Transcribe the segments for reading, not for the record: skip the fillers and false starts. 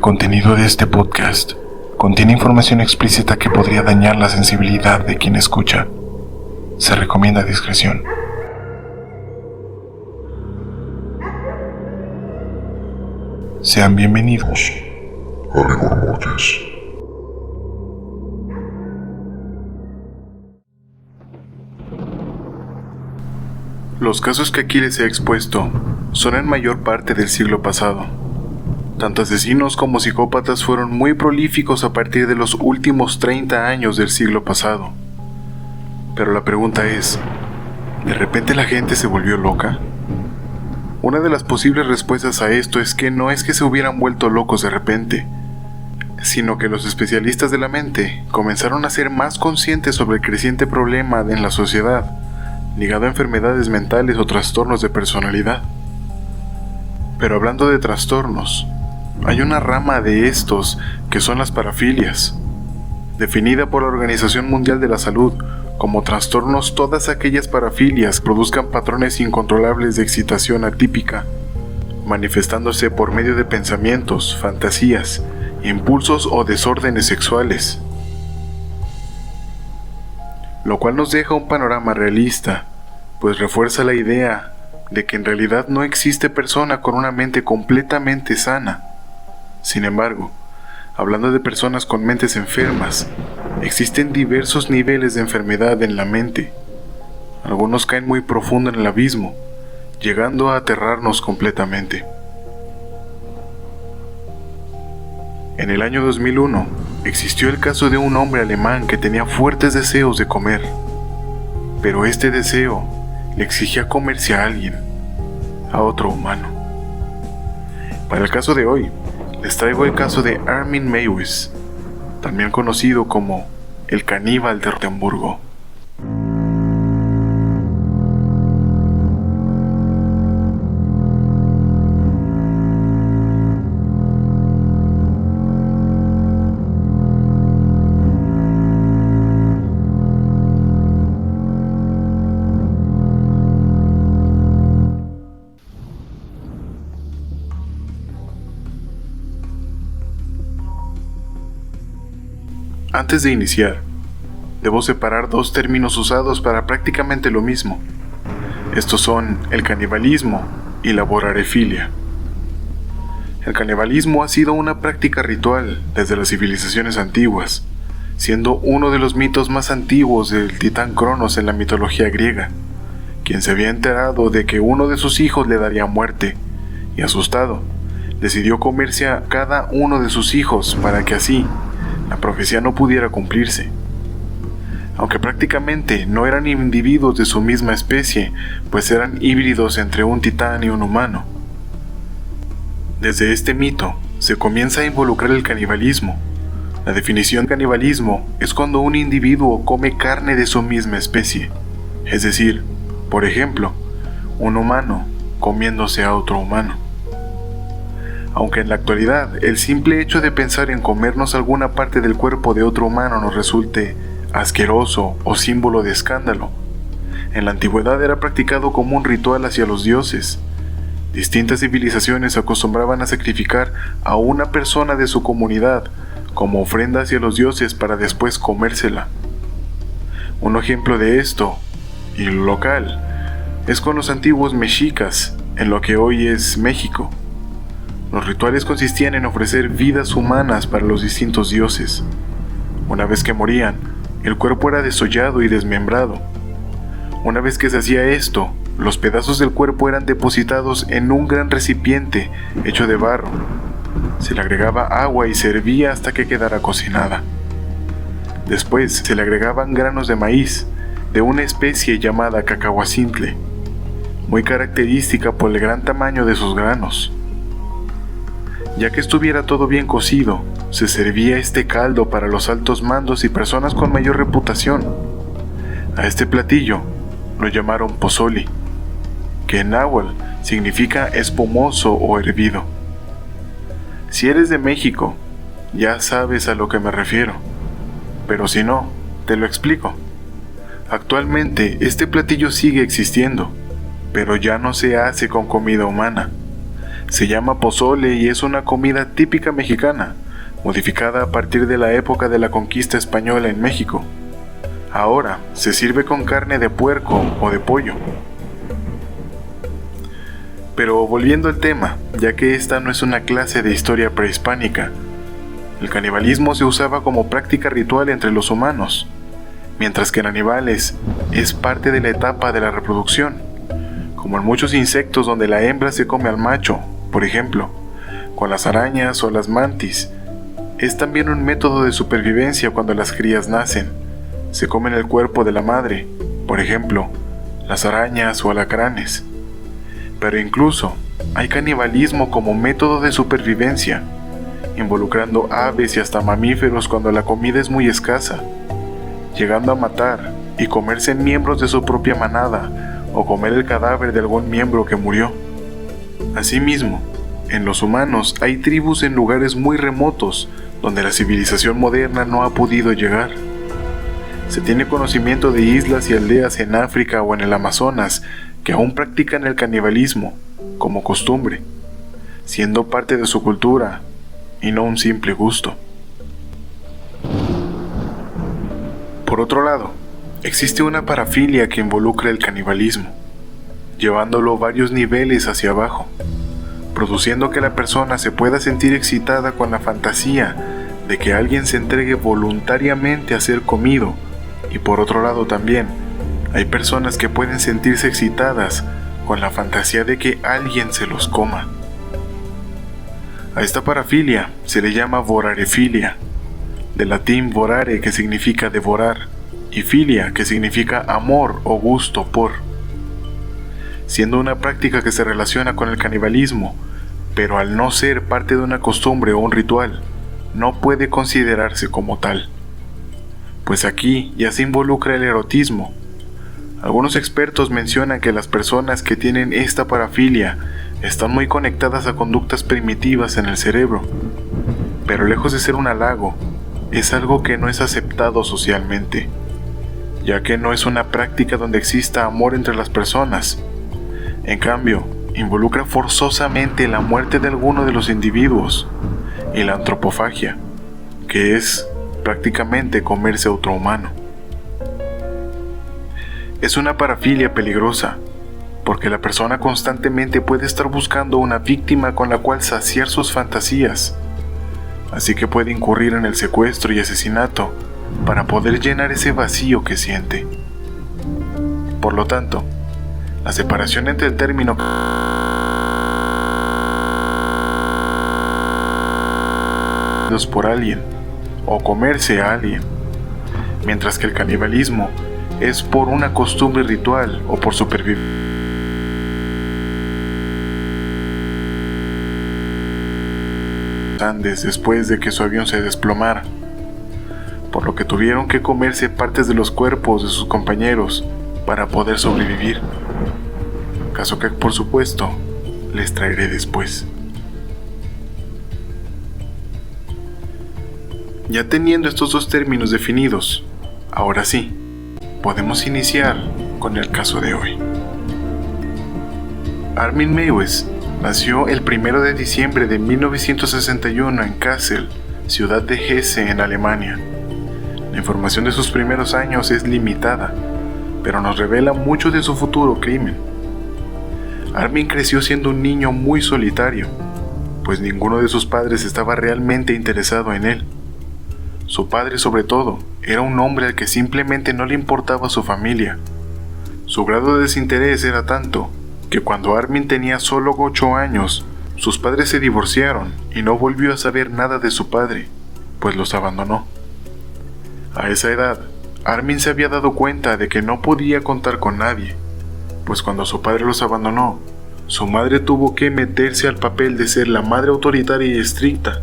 contenido de este podcast contiene información explícita que podría dañar la sensibilidad de quien escucha. Se recomienda discreción. Sean bienvenidos a Rigor Mortis. Los casos que aquí les he expuesto son en mayor parte del siglo pasado. Tanto asesinos como psicópatas fueron muy prolíficos a partir de los últimos 30 años del siglo pasado. Pero la pregunta es, ¿de repente la gente se volvió loca? Una de las posibles respuestas a esto es que no es que se hubieran vuelto locos de repente, sino que los especialistas de la mente comenzaron a ser más conscientes sobre el creciente problema en la sociedad, ligado a enfermedades mentales o trastornos de personalidad. Pero hablando de trastornos, hay una rama de estos que son las parafilias, definida por la Organización Mundial de la Salud como trastornos todas aquellas parafilias que produzcan patrones incontrolables de excitación atípica, manifestándose por medio de pensamientos, fantasías, impulsos o desórdenes sexuales. Lo cual nos deja un panorama realista, pues refuerza la idea de que en realidad no existe persona con una mente completamente sana. Sin embargo, hablando de personas con mentes enfermas, existen diversos niveles de enfermedad en la mente. Algunos caen muy profundo en el abismo, llegando a aterrarnos completamente. En el año 2001, existió el caso de un hombre alemán que tenía fuertes deseos de comer, pero este deseo le exigía comerse a alguien, a otro humano. Para el caso de hoy, les traigo el caso de Armin Meiwes, también conocido como el caníbal de Rotemburgo. Antes de iniciar, debo separar dos términos usados para prácticamente lo mismo. Estos son el canibalismo y la vorarefilia. El canibalismo ha sido una práctica ritual desde las civilizaciones antiguas, siendo uno de los mitos más antiguos del titán Cronos en la mitología griega, quien se había enterado de que uno de sus hijos le daría muerte, y asustado, decidió comerse a cada uno de sus hijos para que así la profecía no pudiera cumplirse. Aunque prácticamente no eran individuos de su misma especie, pues eran híbridos entre un titán y un humano. Desde este mito se comienza a involucrar el canibalismo. La definición de canibalismo es cuando un individuo come carne de su misma especie, es decir, por ejemplo, un humano comiéndose a otro humano. Aunque en la actualidad el simple hecho de pensar en comernos alguna parte del cuerpo de otro humano nos resulte asqueroso o símbolo de escándalo, en la antigüedad era practicado como un ritual hacia los dioses. Distintas civilizaciones acostumbraban a sacrificar a una persona de su comunidad como ofrenda hacia los dioses para después comérsela. Un ejemplo de esto, y local, es con los antiguos mexicas, en lo que hoy es México. Los rituales consistían en ofrecer vidas humanas para los distintos dioses. Una vez que morían, el cuerpo era desollado y desmembrado. Una vez que se hacía esto, los pedazos del cuerpo eran depositados en un gran recipiente hecho de barro. Se le agregaba agua y se hervía hasta que quedara cocinada. Después se le agregaban granos de maíz, de una especie llamada cacahuacintle, muy característica por el gran tamaño de sus granos. Ya que estuviera todo bien cocido, se servía este caldo para los altos mandos y personas con mayor reputación. A este platillo lo llamaron pozole, que en náhuatl significa espumoso o hervido. Si eres de México, ya sabes a lo que me refiero, pero si no, te lo explico. Actualmente este platillo sigue existiendo, pero ya no se hace con comida humana. Se llama pozole y es una comida típica mexicana, modificada a partir de la época de la conquista española en México. Ahora se sirve con carne de puerco o de pollo. Pero volviendo al tema, ya que esta no es una clase de historia prehispánica, el canibalismo se usaba como práctica ritual entre los humanos, mientras que en animales es parte de la etapa de la reproducción, como en muchos insectos donde la hembra se come al macho, por ejemplo, con las arañas o las mantis. Es también un método de supervivencia cuando las crías nacen. Se comen el cuerpo de la madre, por ejemplo, las arañas o alacranes. Pero incluso hay canibalismo como método de supervivencia, involucrando aves y hasta mamíferos cuando la comida es muy escasa, llegando a matar y comerse miembros de su propia manada o comer el cadáver de algún miembro que murió. Asimismo, en los humanos hay tribus en lugares muy remotos donde la civilización moderna no ha podido llegar. Se tiene conocimiento de islas y aldeas en África o en el Amazonas que aún practican el canibalismo como costumbre, siendo parte de su cultura y no un simple gusto. Por otro lado, existe una parafilia que involucra el canibalismo, llevándolo varios niveles hacia abajo, produciendo que la persona se pueda sentir excitada con la fantasía de que alguien se entregue voluntariamente a ser comido, y por otro lado también, hay personas que pueden sentirse excitadas con la fantasía de que alguien se los coma. A esta parafilia se le llama vorarefilia, del latín vorare, que significa devorar, y filia, que significa amor o gusto por, siendo una práctica que se relaciona con el canibalismo, pero al no ser parte de una costumbre o un ritual, no puede considerarse como tal, pues aquí ya se involucra el erotismo. Algunos expertos mencionan que las personas que tienen esta parafilia están muy conectadas a conductas primitivas en el cerebro, pero lejos de ser un halago, es algo que no es aceptado socialmente, ya que no es una práctica donde exista amor entre las personas. En cambio, involucra forzosamente la muerte de alguno de los individuos y la antropofagia, que es prácticamente comerse a otro humano. Es una parafilia peligrosa, porque la persona constantemente puede estar buscando una víctima con la cual saciar sus fantasías, así que puede incurrir en el secuestro y asesinato para poder llenar ese vacío que siente. Por lo tanto, la separación entre el término por alguien o comerse a alguien, mientras que el canibalismo es por una costumbre ritual o por supervivencia. Andes después de que su avión se desplomara, por lo que tuvieron que comerse partes de los cuerpos de sus compañeros para poder sobrevivir, caso que por supuesto les traeré después. Ya teniendo estos dos términos definidos, ahora sí, podemos iniciar con el caso de hoy. Armin Meiwes nació el 1 de diciembre de 1961 en Kassel, ciudad de Hesse, en Alemania. La información de sus primeros años es limitada, pero nos revela mucho de su futuro crimen. Armin creció siendo un niño muy solitario, pues ninguno de sus padres estaba realmente interesado en él. Su padre, sobre todo, era un hombre al que simplemente no le importaba su familia. Su grado de desinterés era tanto que cuando Armin tenía solo 8 años, sus padres se divorciaron y no volvió a saber nada de su padre, pues los abandonó. A esa edad, Armin se había dado cuenta de que no podía contar con nadie, pues cuando su padre los abandonó, su madre tuvo que meterse al papel de ser la madre autoritaria y estricta,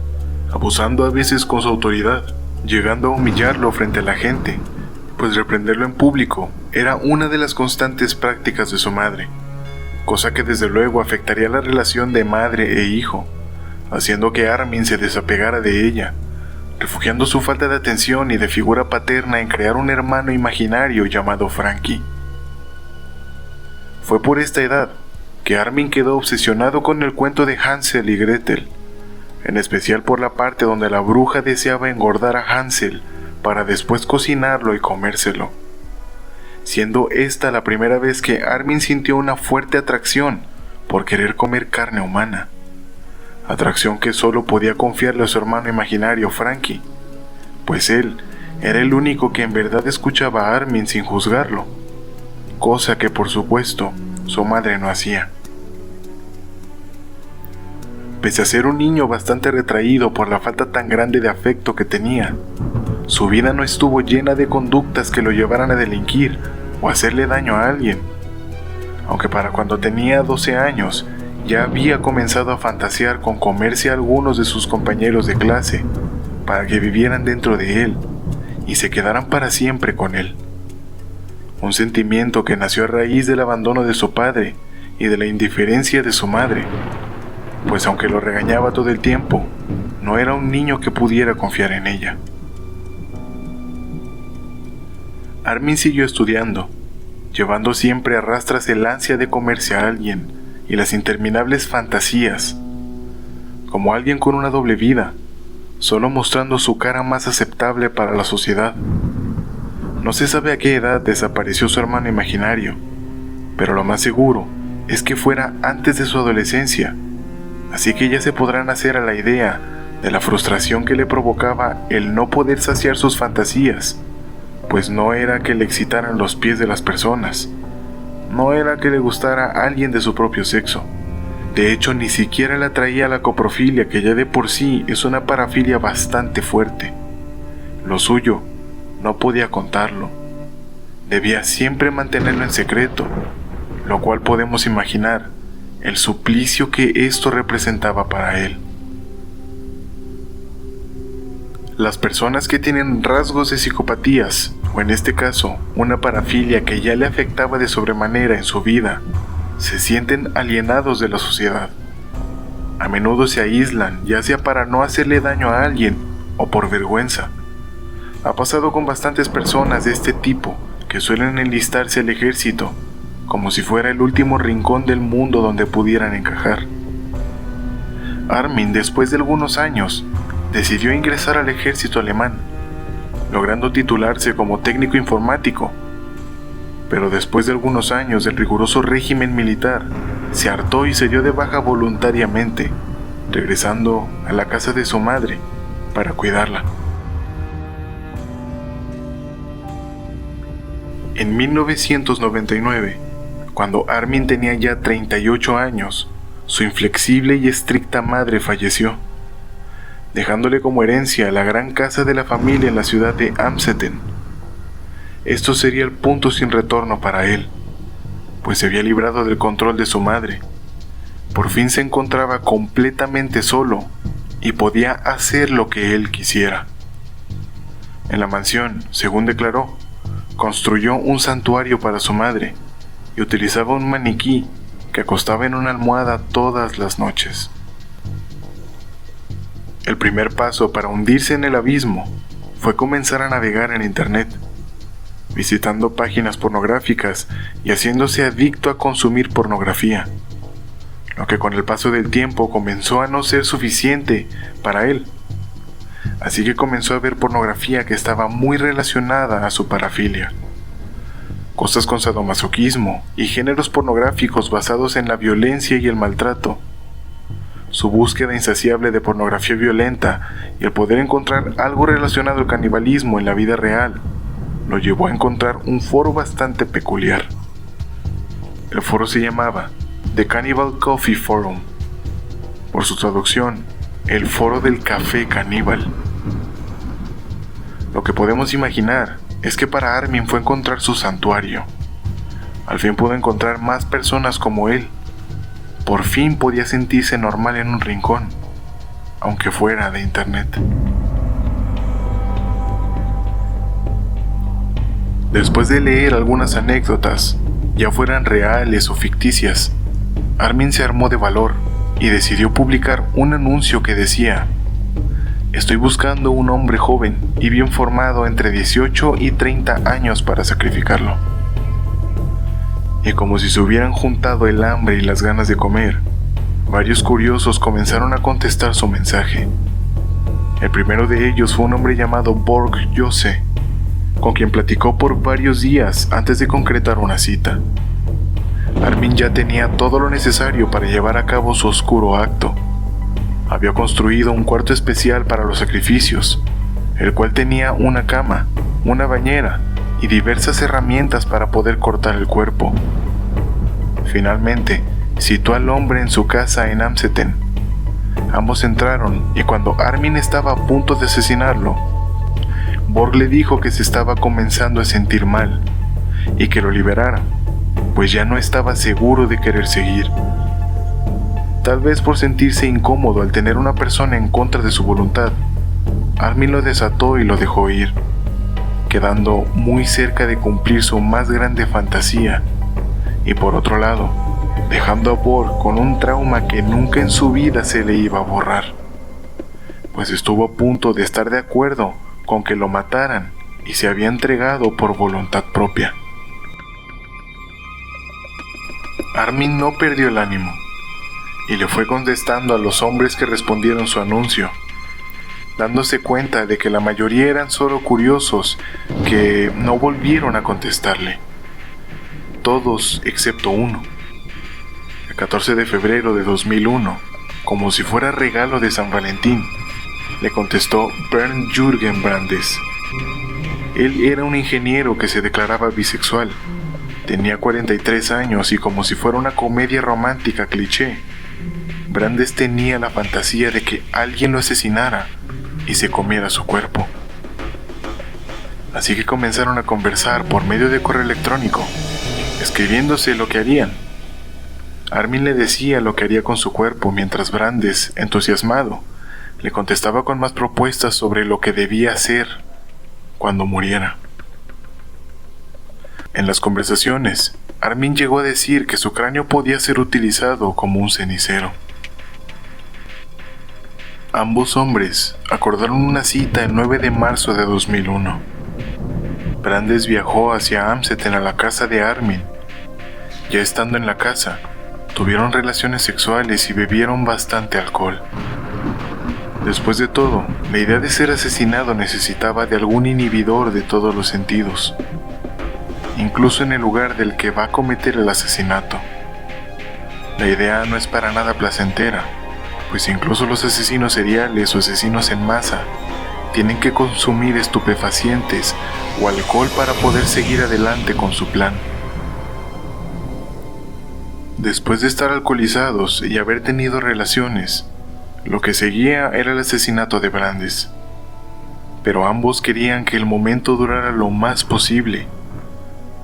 abusando a veces con su autoridad, llegando a humillarlo frente a la gente, pues reprenderlo en público era una de las constantes prácticas de su madre, cosa que desde luego afectaría la relación de madre e hijo, haciendo que Armin se desapegara de ella, refugiando su falta de atención y de figura paterna en crear un hermano imaginario llamado Frankie. Fue por esta edad que Armin quedó obsesionado con el cuento de Hansel y Gretel, en especial por la parte donde la bruja deseaba engordar a Hansel para después cocinarlo y comérselo, siendo esta la primera vez que Armin sintió una fuerte atracción por querer comer carne humana, atracción que solo podía confiarle a su hermano imaginario Frankie, pues él era el único que en verdad escuchaba a Armin sin juzgarlo, cosa que por supuesto su madre no hacía. Pese a ser un niño bastante retraído por la falta tan grande de afecto que tenía, su vida no estuvo llena de conductas que lo llevaran a delinquir o hacerle daño a alguien, aunque para cuando tenía 12 años ya había comenzado a fantasear con comerse a algunos de sus compañeros de clase para que vivieran dentro de él y se quedaran para siempre con él. Un sentimiento que nació a raíz del abandono de su padre y de la indiferencia de su madre, pues aunque lo regañaba todo el tiempo, no era un niño que pudiera confiar en ella. Armin siguió estudiando, llevando siempre a rastras el ansia de comerse a alguien y las interminables fantasías, como alguien con una doble vida, solo mostrando su cara más aceptable para la sociedad. No se sabe a qué edad desapareció su hermano imaginario, pero lo más seguro es que fuera antes de su adolescencia, así que ya se podrán hacer a la idea de la frustración que le provocaba el no poder saciar sus fantasías, pues no era que le excitaran los pies de las personas, no era que le gustara a alguien de su propio sexo. De hecho, ni siquiera le atraía la coprofilia, que ya de por sí es una parafilia bastante fuerte. Lo suyo no podía contarlo. Debía siempre mantenerlo en secreto, lo cual podemos imaginar el suplicio que esto representaba para él. Las personas que tienen rasgos de psicopatías, o en este caso, una parafilia que ya le afectaba de sobremanera en su vida, se sienten alienados de la sociedad. A menudo se aíslan, ya sea para no hacerle daño a alguien o por vergüenza. Ha pasado con bastantes personas de este tipo que suelen enlistarse al ejército, como si fuera el último rincón del mundo donde pudieran encajar. Armin, después de algunos años, decidió ingresar al ejército alemán, logrando titularse como técnico informático. Pero después de algunos años del riguroso régimen militar, se hartó y se dio de baja voluntariamente, regresando a la casa de su madre para cuidarla. En 1999, cuando Armin tenía ya 38 años, su inflexible y estricta madre falleció, dejándole como herencia la gran casa de la familia en la ciudad de Amstetten. Esto sería el punto sin retorno para él, pues se había librado del control de su madre. Por fin se encontraba completamente solo y podía hacer lo que él quisiera. En la mansión, según declaró, construyó un santuario para su madre y utilizaba un maniquí que acostaba en una almohada todas las noches. El primer paso para hundirse en el abismo fue comenzar a navegar en internet, visitando páginas pornográficas y haciéndose adicto a consumir pornografía, lo que con el paso del tiempo comenzó a no ser suficiente para él. Así que comenzó a ver pornografía que estaba muy relacionada a su parafilia. Cosas con sadomasoquismo y géneros pornográficos basados en la violencia y el maltrato. Su búsqueda insaciable de pornografía violenta y el poder encontrar algo relacionado al canibalismo en la vida real lo llevó a encontrar un foro bastante peculiar. El foro se llamaba The Cannibal Coffee Forum, por su traducción, el foro del café caníbal. Lo que podemos imaginar es que para Armin fue encontrar su santuario. Al fin pudo encontrar más personas como él. Por fin podía sentirse normal en un rincón, aunque fuera de internet. Después de leer algunas anécdotas, ya fueran reales o ficticias, Armin se armó de valor y decidió publicar un anuncio que decía: "Estoy buscando un hombre joven y bien formado entre 18 y 30 años para sacrificarlo". y como si se hubieran juntado el hambre y las ganas de comer, varios curiosos comenzaron a contestar su mensaje. El primero de ellos fue un hombre llamado Borg Jose, con quien platicó por varios días antes de concretar una cita. Armin ya tenía todo lo necesario para llevar a cabo su oscuro acto. Había construido un cuarto especial para los sacrificios, el cual tenía una cama, una bañera y diversas herramientas para poder cortar el cuerpo. Finalmente, citó al hombre en su casa en Amstetten. Ambos entraron y cuando Armin estaba a punto de asesinarlo, Borg le dijo que se estaba comenzando a sentir mal y que lo liberara, pues ya no estaba seguro de querer seguir. Tal vez por sentirse incómodo al tener una persona en contra de su voluntad, Armin lo desató y lo dejó ir, quedando muy cerca de cumplir su más grande fantasía, y por otro lado, dejando a Borg con un trauma que nunca en su vida se le iba a borrar, pues estuvo a punto de estar de acuerdo con que lo mataran y se había entregado por voluntad propia. Armin no perdió el ánimo y le fue contestando a los hombres que respondieron su anuncio, dándose cuenta de que la mayoría eran solo curiosos que no volvieron a contestarle. Todos excepto uno. El 14 de febrero de 2001, como si fuera regalo de San Valentín, le contestó Bernd Jürgen Brandes. Él era un ingeniero que se declaraba bisexual. Tenía 43 años y como si fuera una comedia romántica cliché, Brandes tenía la fantasía de que alguien lo asesinara y se comiera su cuerpo. Así que comenzaron a conversar por medio de correo electrónico, escribiéndose lo que harían. Armin le decía lo que haría con su cuerpo mientras Brandes, entusiasmado, le contestaba con más propuestas sobre lo que debía hacer cuando muriera. En las conversaciones, Armin llegó a decir que su cráneo podía ser utilizado como un cenicero. Ambos hombres acordaron una cita el 9 de marzo de 2001. Brandes viajó hacia Amstetten a la casa de Armin. Ya estando en la casa, tuvieron relaciones sexuales y bebieron bastante alcohol. Después de todo, la idea de ser asesinado necesitaba de algún inhibidor de todos los sentidos, incluso en el lugar del que va a cometer el asesinato. La idea no es para nada placentera, pues incluso los asesinos seriales o asesinos en masa tienen que consumir estupefacientes o alcohol para poder seguir adelante con su plan. Después de estar alcoholizados y haber tenido relaciones, lo que seguía era el asesinato de Brandes. Pero ambos querían que el momento durara lo más posible,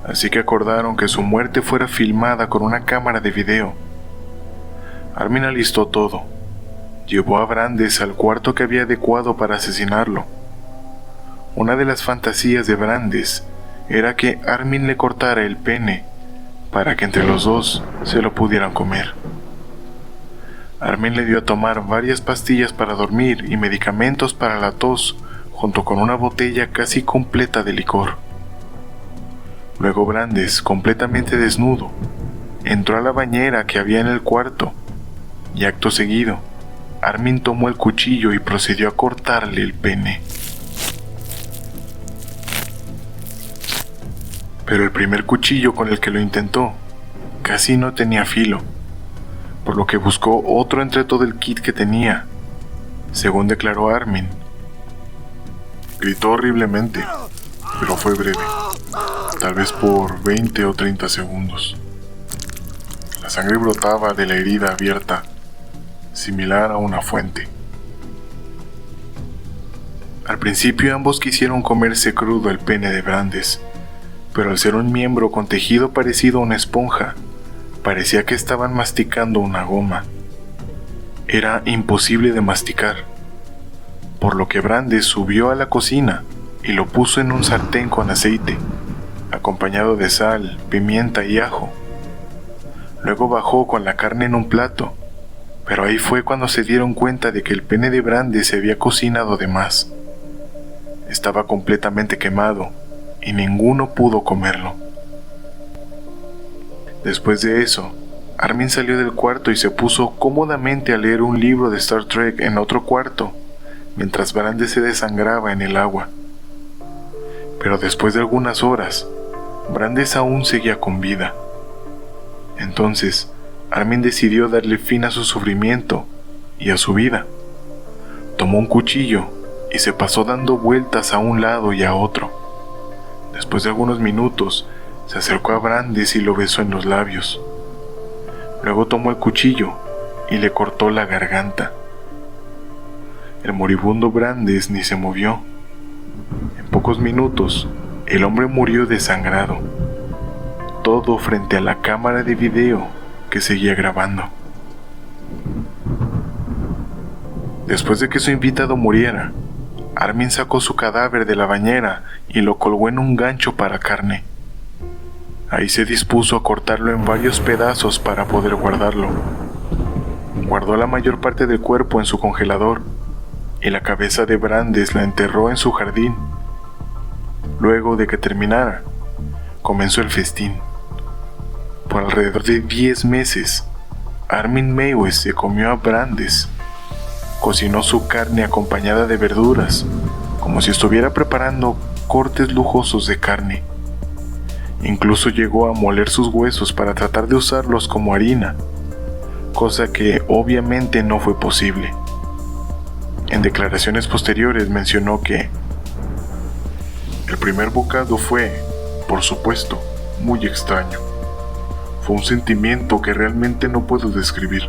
así que acordaron que su muerte fuera filmada con una cámara de video. Armin alistó todo. Llevó a Brandes al cuarto que había adecuado para asesinarlo. Una de las fantasías de Brandes era que Armin le cortara el pene para que entre los dos se lo pudieran comer. Armin le dio a tomar varias pastillas para dormir y medicamentos para la tos, junto con una botella casi completa de licor. Luego Brandes, completamente desnudo, entró a la bañera que había en el cuarto y acto seguido, Armin tomó el cuchillo y procedió a cortarle el pene. Pero el primer cuchillo con el que lo intentó casi no tenía filo, por lo que buscó otro entre todo el kit que tenía. Según declaró Armin, gritó horriblemente, pero fue breve, tal vez por 20 o 30 segundos. La sangre brotaba de la herida abierta, similar a una fuente. Al principio ambos quisieron comerse crudo el pene de Brandes, pero al ser un miembro con tejido parecido a una esponja, parecía que estaban masticando una goma. Era imposible de masticar, por lo que Brandes subió a la cocina y lo puso en un sartén con aceite, acompañado de sal, pimienta y ajo. Luego bajó con la carne en un plato, pero ahí fue cuando se dieron cuenta de que el pene de Brandes se había cocinado de más. Estaba completamente quemado y ninguno pudo comerlo. Después de eso, Armin salió del cuarto y se puso cómodamente a leer un libro de Star Trek en otro cuarto, mientras Brandes se desangraba en el agua. Pero después de algunas horas, Brandes aún seguía con vida. Entonces, Armin decidió darle fin a su sufrimiento y a su vida. Tomó un cuchillo y se pasó dando vueltas a un lado y a otro. Después de algunos minutos, se acercó a Brandes y lo besó en los labios. Luego tomó el cuchillo y le cortó la garganta. El moribundo Brandes ni se movió. En pocos minutos, el hombre murió desangrado. Todo frente a la cámara de video que seguía grabando. Después de que su invitado muriera, Armin sacó su cadáver de la bañera y lo colgó en un gancho para carne. Ahí se dispuso a cortarlo en varios pedazos para poder guardarlo. Guardó la mayor parte del cuerpo en su congelador y la cabeza de Brandes la enterró en su jardín. Luego de que terminara, comenzó el festín. Por alrededor de 10 meses, Armin Meiwes se comió a Brandes. Cocinó su carne acompañada de verduras, como si estuviera preparando cortes lujosos de carne. Incluso llegó a moler sus huesos para tratar de usarlos como harina, cosa que obviamente no fue posible. En declaraciones posteriores mencionó que el primer bocado fue, por supuesto, muy extraño. Fue un sentimiento que realmente no puedo describir.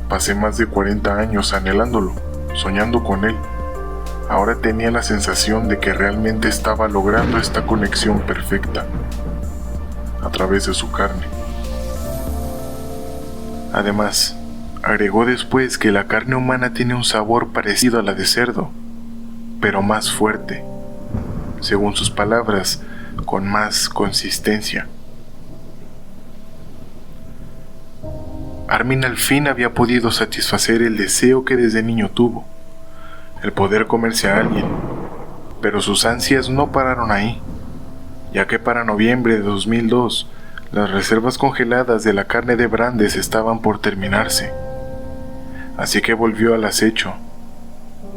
Pasé más de 40 años anhelándolo, soñando con él. Ahora tenía la sensación de que realmente estaba logrando esta conexión perfecta a través de su carne. Además, agregó después que la carne humana tiene un sabor parecido a la de cerdo, pero más fuerte. Según sus palabras, con más consistencia. Armin al fin había podido satisfacer el deseo que desde niño tuvo, el poder comerse a alguien, pero sus ansias no pararon ahí, ya que para noviembre de 2002, las reservas congeladas de la carne de Brandes estaban por terminarse. Así que volvió al acecho.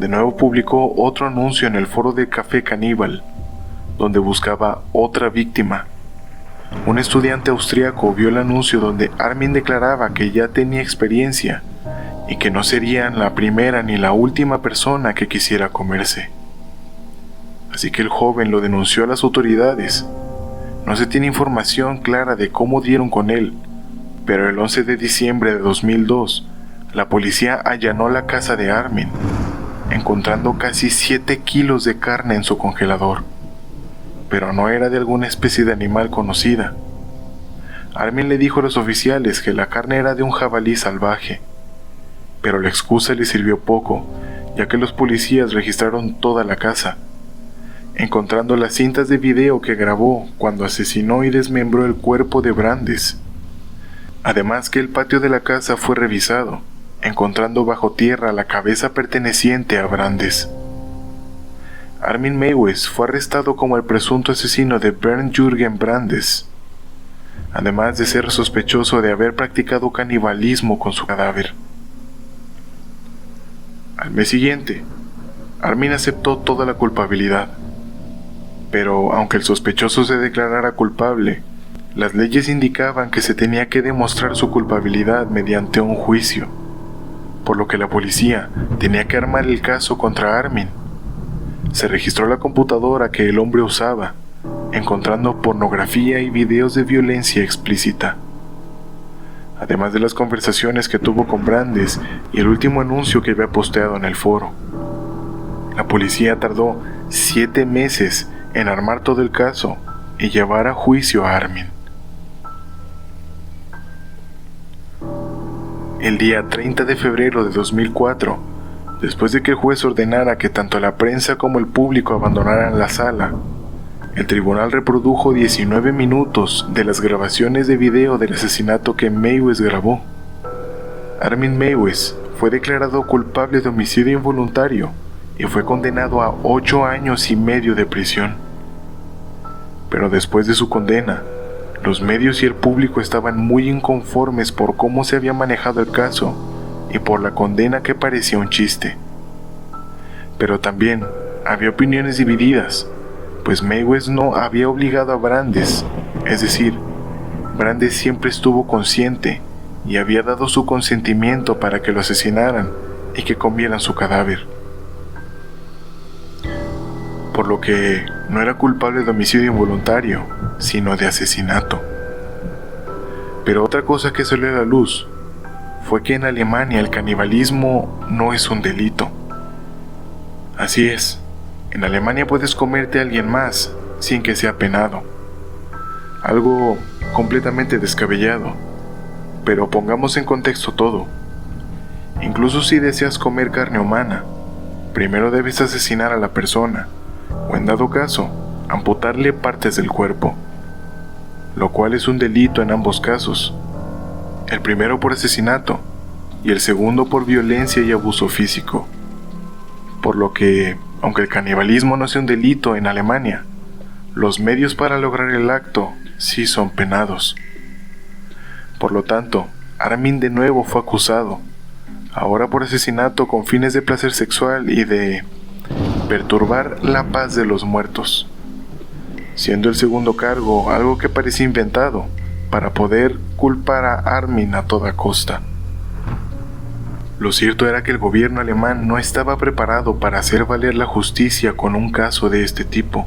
De nuevo publicó otro anuncio en el foro de Café Caníbal, donde buscaba otra víctima. Un estudiante austriaco vio el anuncio donde Armin declaraba que ya tenía experiencia y que no serían la primera ni la última persona que quisiera comerse. Así que el joven lo denunció a las autoridades. No se tiene información clara de cómo dieron con él, pero el 11 de diciembre de 2002, la policía allanó la casa de Armin, encontrando casi 7 kilos de carne en su congelador. Pero no era de alguna especie de animal conocida. Armin le dijo a los oficiales que la carne era de un jabalí salvaje, pero la excusa le sirvió poco, ya que los policías registraron toda la casa, encontrando las cintas de video que grabó cuando asesinó y desmembró el cuerpo de Brandes. Además que el patio de la casa fue revisado, encontrando bajo tierra la cabeza perteneciente a Brandes. Armin Meiwes fue arrestado como el presunto asesino de Bernd Jürgen Brandes, además de ser sospechoso de haber practicado canibalismo con su cadáver. Al mes siguiente, Armin aceptó toda la culpabilidad, pero aunque el sospechoso se declarara culpable, las leyes indicaban que se tenía que demostrar su culpabilidad mediante un juicio, por lo que la policía tenía que armar el caso contra Armin. Se registró la computadora que el hombre usaba, encontrando pornografía y videos de violencia explícita, además de las conversaciones que tuvo con Brandes y el último anuncio que había posteado en el foro. La policía tardó 7 meses en armar todo el caso y llevar a juicio a Armin. El día 30 de febrero de 2004, después de que el juez ordenara que tanto la prensa como el público abandonaran la sala, el tribunal reprodujo 19 minutos de las grabaciones de video del asesinato que Meiwes grabó. Armin Meiwes fue declarado culpable de homicidio involuntario y fue condenado a 8 años y medio de prisión. Pero después de su condena, Los medios y el público estaban muy inconformes por cómo se había manejado el caso y por la condena que parecía un chiste. Pero también había opiniones divididas, pues Mayweather no había obligado a Brandes, es decir, Brandes siempre estuvo consciente y había dado su consentimiento para que lo asesinaran y que comieran su cadáver. Por lo que no era culpable de homicidio involuntario, sino de asesinato. Pero otra cosa que salió a la luz fue que en Alemania el canibalismo no es un delito. Así es, en Alemania puedes comerte a alguien más sin que sea penado. Algo completamente descabellado, pero pongamos en contexto todo. Incluso si deseas comer carne humana, primero debes asesinar a la persona, o en dado caso, amputarle partes del cuerpo, lo cual es un delito en ambos casos, el primero por asesinato y el segundo por violencia y abuso físico. Por lo que, aunque el canibalismo no sea un delito en Alemania, los medios para lograr el acto sí son penados. Por lo tanto, Armin de nuevo fue acusado, ahora por asesinato con fines de placer sexual y de perturbar la paz de los muertos, siendo el segundo cargo algo que parecía inventado para poder culpar a Armin a toda costa. Lo cierto era que el gobierno alemán no estaba preparado para hacer valer la justicia con un caso de este tipo.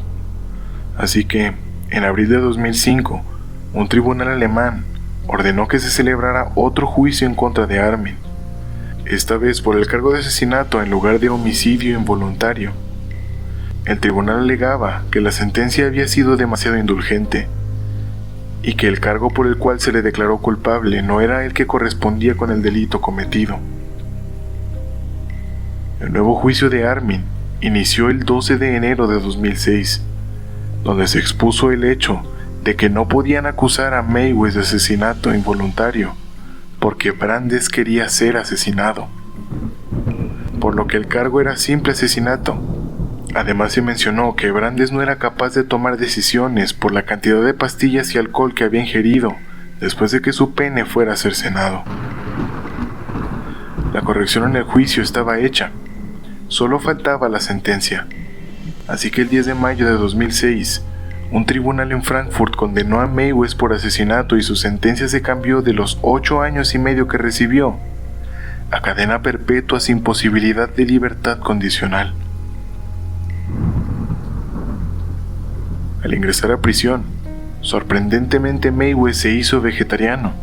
Así que, en abril de 2005, un tribunal alemán ordenó que se celebrara otro juicio en contra de Armin, esta vez por el cargo de asesinato en lugar de homicidio involuntario. El tribunal alegaba que la sentencia había sido demasiado indulgente y que el cargo por el cual se le declaró culpable no era el que correspondía con el delito cometido. El nuevo juicio de Armin inició el 12 de enero de 2006, donde se expuso el hecho de que no podían acusar a Mayweather de asesinato involuntario porque Brandes quería ser asesinado, por lo que el cargo era simple asesinato. Además se mencionó que Brandes no era capaz de tomar decisiones por la cantidad de pastillas y alcohol que había ingerido después de que su pene fuera cercenado. La corrección en el juicio estaba hecha, solo faltaba la sentencia. Así que el 10 de mayo de 2006, un tribunal en Frankfurt condenó a Mayweather por asesinato y su sentencia se cambió de los 8 años y medio que recibió a cadena perpetua sin posibilidad de libertad condicional. Al ingresar a prisión, sorprendentemente Mayweather se hizo vegetariano.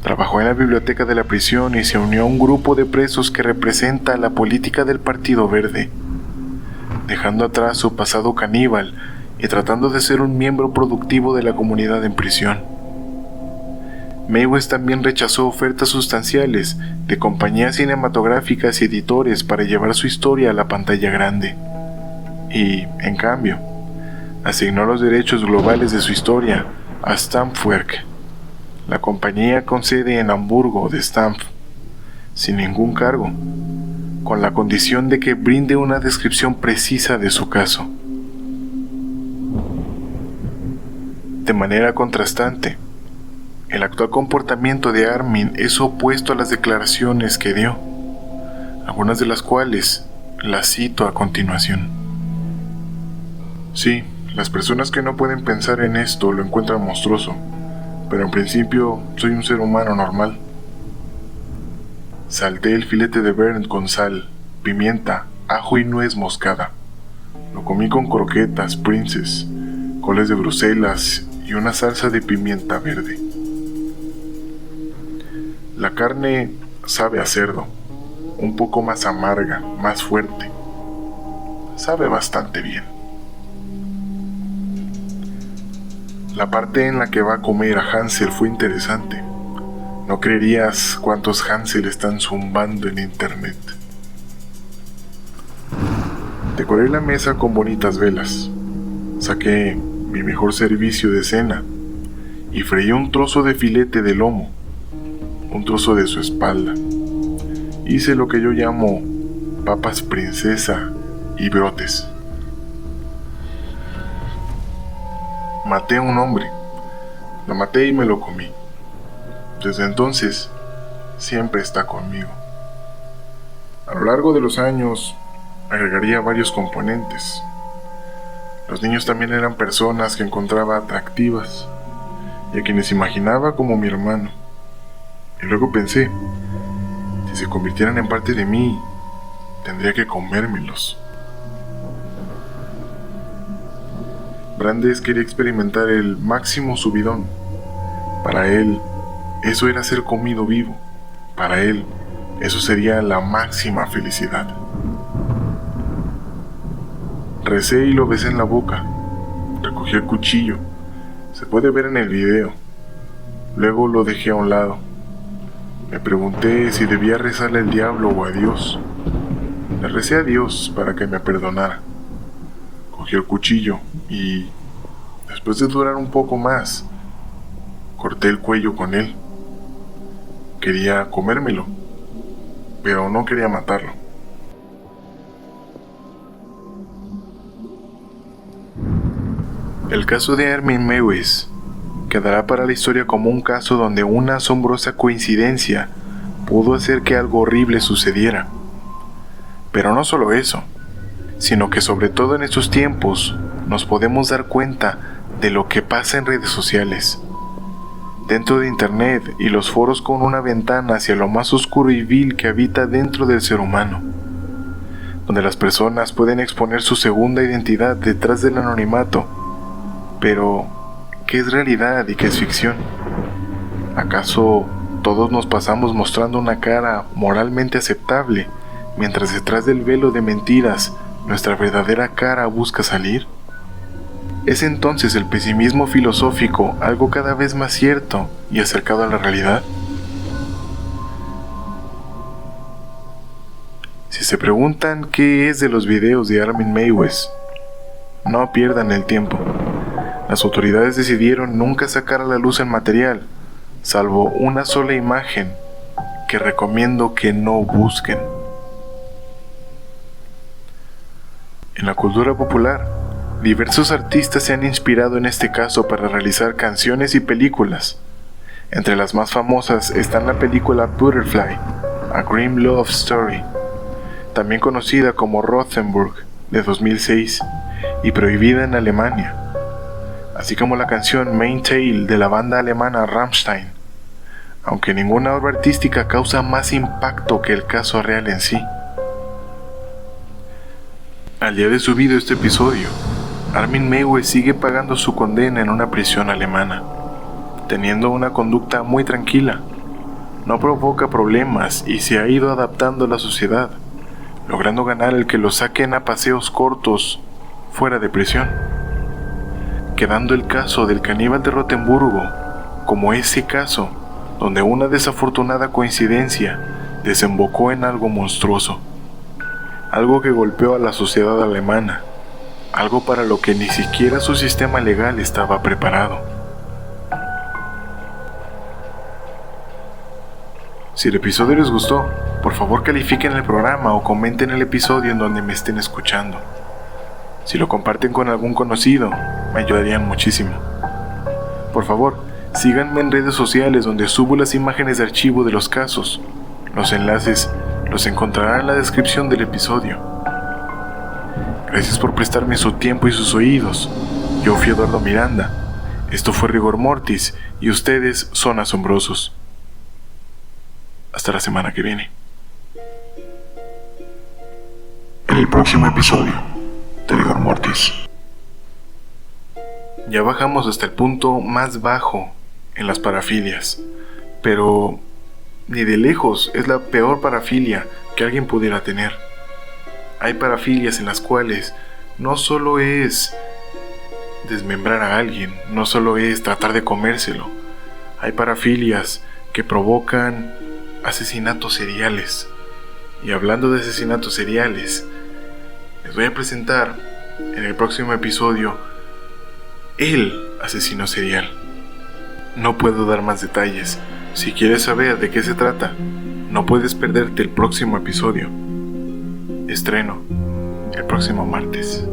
Trabajó en la biblioteca de la prisión y se unió a un grupo de presos que representa la política del Partido Verde, dejando atrás su pasado caníbal y tratando de ser un miembro productivo de la comunidad en prisión. Mayweather también rechazó ofertas sustanciales de compañías cinematográficas y editores para llevar su historia a la pantalla grande, y, en cambio, asignó los derechos globales de su historia a Stampwerk, la compañía con sede en Hamburgo de Stamp, sin ningún cargo, con la condición de que brinde una descripción precisa de su caso. De manera contrastante, el actual comportamiento de Armin es opuesto a las declaraciones que dio, algunas de las cuales las cito a continuación. Sí, las personas que no pueden pensar en esto lo encuentran monstruoso, pero en principio soy un ser humano normal. Salté el filete de Bern con sal, pimienta, ajo y nuez moscada. Lo comí con croquetas, princes, coles de Bruselas y una salsa de pimienta verde. La carne sabe a cerdo, un poco más amarga, más fuerte. Sabe bastante bien. La parte en la que va a comer a Hansel fue interesante. No creerías cuántos Hansel están zumbando en internet. Decoré la mesa con bonitas velas. Saqué mi mejor servicio de cena y freí un trozo de filete de lomo, un trozo de su espalda. Hice lo que yo llamo papas princesa y brotes. Maté a un hombre, Lo maté y me lo comí. Desde entonces, siempre está conmigo. A lo largo de los años, agregaría varios componentes. Los niños también eran personas que encontraba atractivas y a quienes imaginaba como mi hermano. Y luego pensé, si se convirtieran en parte de mí, tendría que comérmelos. Brandes quería experimentar el máximo subidón. Para él, eso era ser comido vivo. Para él, eso sería la máxima felicidad. Recé y lo besé en la boca. Recogí el cuchillo. Se puede ver en el video. Luego lo dejé a un lado. Me pregunté si debía rezarle al diablo o a Dios. Le recé a Dios para que me perdonara. Cogí el cuchillo y, después de durar un poco más, corté el cuello con él. Quería comérmelo, pero no quería matarlo. El caso de Armin Meiwes quedará para la historia como un caso donde una asombrosa coincidencia pudo hacer que algo horrible sucediera. Pero no solo eso, sino que sobre todo en estos tiempos nos podemos dar cuenta de lo que pasa en redes sociales, dentro de internet y los foros, con una ventana hacia lo más oscuro y vil que habita dentro del ser humano, donde las personas pueden exponer su segunda identidad detrás del anonimato. Pero, ¿qué es realidad y qué es ficción? ¿Acaso todos nos pasamos mostrando una cara moralmente aceptable, mientras detrás del velo de mentiras nuestra verdadera cara busca salir? ¿Es entonces el pesimismo filosófico algo cada vez más cierto y acercado a la realidad? Si se preguntan qué es de los videos de Armin Meiwes, no pierdan el tiempo. Las autoridades decidieron nunca sacar a la luz el material, salvo una sola imagen que recomiendo que no busquen. En la cultura popular, diversos artistas se han inspirado en este caso para realizar canciones y películas. Entre las más famosas están la película Butterfly, A Grim Love Story, también conocida como Rothenburg, de 2006, y prohibida en Alemania, así como la canción Mein Teil de la banda alemana Rammstein, aunque ninguna obra artística causa más impacto que el caso real en sí. Al día de subido este episodio, Armin Meiwes sigue pagando su condena en una prisión alemana, teniendo una conducta muy tranquila. No provoca problemas y se ha ido adaptando a la sociedad, logrando ganar el que lo saquen a paseos cortos fuera de prisión, quedando el caso del caníbal de Rotemburgo como ese caso donde una desafortunada coincidencia desembocó en algo monstruoso, algo que golpeó a la sociedad alemana, algo para lo que ni siquiera su sistema legal estaba preparado. Si el episodio les gustó, por favor califiquen el programa o comenten el episodio en donde me estén escuchando. Si lo comparten con algún conocido, me ayudarían muchísimo. Por favor, síganme en redes sociales donde subo las imágenes de archivo de los casos. Los enlaces los encontrarán en la descripción del episodio. Gracias por prestarme su tiempo y sus oídos. Yo fui Eduardo Miranda. Esto fue Rigor Mortis y ustedes son asombrosos. Hasta la semana que viene. En el próximo episodio de Rigor Mortis. Ya bajamos hasta el punto más bajo en las parafilias, pero ni de lejos es la peor parafilia que alguien pudiera tener. Hay parafilias en las cuales no solo es desmembrar a alguien, no solo es tratar de comérselo. Hay parafilias que provocan asesinatos seriales. Y hablando de asesinatos seriales, les voy a presentar en el próximo episodio el asesino serial. No puedo dar más detalles. Si quieres saber de qué se trata, no puedes perderte el próximo episodio. Estreno el próximo martes.